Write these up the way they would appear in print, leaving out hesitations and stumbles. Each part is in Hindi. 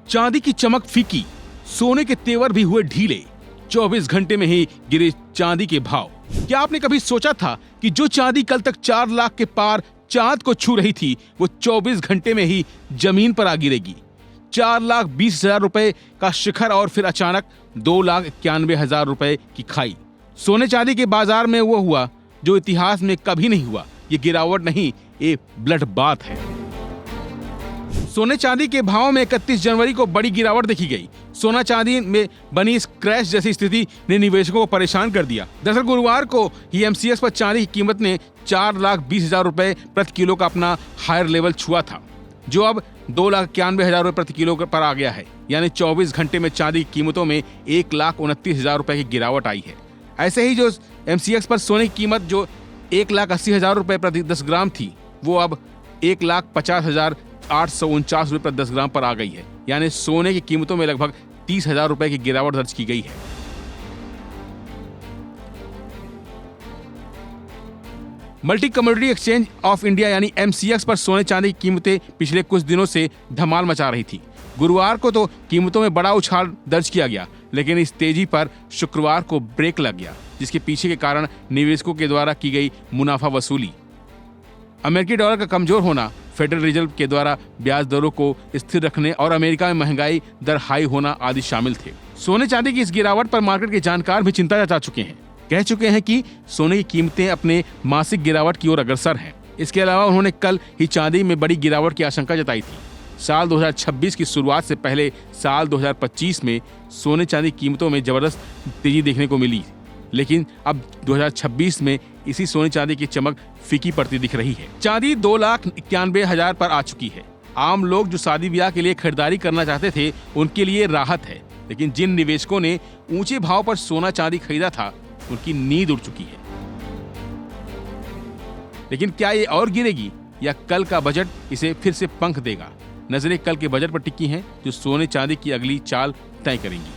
चांदी की चमक फीकी, सोने के तेवर भी हुए ढीले। 24 घंटे में ही गिरे चांदी के भाव। क्या आपने कभी सोचा था कि जो चांदी कल तक 4 लाख के पार चांद को छू रही थी, वो 24 घंटे में ही जमीन पर आ गिरेगी। 4,20,000 रुपए का शिखर और फिर अचानक 2,91,000 रुपए की खाई। सोने चांदी के बाजार में वो हुआ जो इतिहास में कभी नहीं हुआ। ये गिरावट नहीं, ये ब्लड बाथ है। सोने चांदी के भाव में 31 जनवरी को बड़ी गिरावट देखी गई। सोना चांदी में बनी इस क्रैश जैसी स्थिति ने निवेशकों को परेशान कर दिया। दरअसल गुरुवार को ही एमसीएक्स पर चांदी की कीमत ने 4,20,000 रुपए प्रति किलो का अपना हायर लेवल छुआ था, जो अब 2,91,000 रुपए प्रति किलो पर आ गया है। यानी 24 घंटे में चांदी की कीमतों में 1,29,000 रुपए की गिरावट आई है। ऐसे ही जो एमसीएक्स पर सोने की कीमत जो 1,80,000 रुपए प्रति 10 ग्राम थी, वो अब 1,50,849 रुपए प्रति 10 ग्राम पर आ गई है। यानी सोने की कीमतों में लगभग 30,000 रुपए की गिरावट दर्ज की गई है। Multi commodity exchange of India यानी एमसीएक्स पर सोने चांदी की कीमतें पिछले कुछ दिनों से धमाल मचा रही थी। गुरुवार को तो कीमतों में बड़ा उछाल दर्ज किया गया, लेकिन इस तेजी पर शुक्रवार को ब्रेक लग गया, जिसके पीछे के कारण निवेशकों के द्वारा की गई मुनाफा वसूली, अमेरिकी डॉलर का कमजोर होना, फेडरल रिजर्व के द्वारा ब्याज दरों को स्थिर रखने और अमेरिका में महंगाई दर हाई होना आदि शामिल थे। सोने चांदी की इस गिरावट पर मार्केट के जानकार भी चिंता जता चुके हैं। कह चुके हैं कि सोने की कीमतें अपने मासिक गिरावट की ओर अग्रसर हैं। इसके अलावा उन्होंने कल ही चांदी में बड़ी गिरावट की आशंका जताई थी। साल 2026 की शुरुआत से पहले साल 2025 में सोने चांदी कीमतों में जबरदस्त तेजी देखने को मिली, लेकिन अब 2026 में इसी सोने चांदी की चमक फीकी पड़ती दिख रही है। चांदी 2,91,000 पर आ चुकी है। आम लोग जो शादी ब्याह के लिए खरीदारी करना चाहते थे, उनके लिए राहत है, लेकिन जिन निवेशकों ने ऊंचे भाव पर सोना चांदी खरीदा था, उनकी नींद उड़ चुकी है। लेकिन क्या ये और गिरेगी या कल का बजट इसे फिर से पंख देगा? नजरें कल के बजट पर टिकी हैं, जो सोने चांदी की अगली चाल तय करेंगी।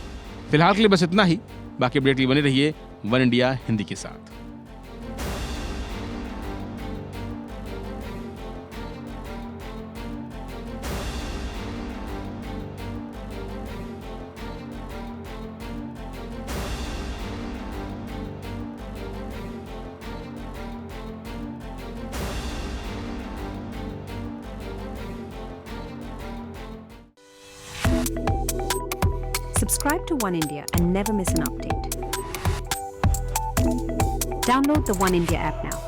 फिलहाल के लिए बस इतना ही। बाकी अपडेट के लिए बने रहिए वन इंडिया हिंदी के साथ। Subscribe to One India and never miss an update. Download the One India app now.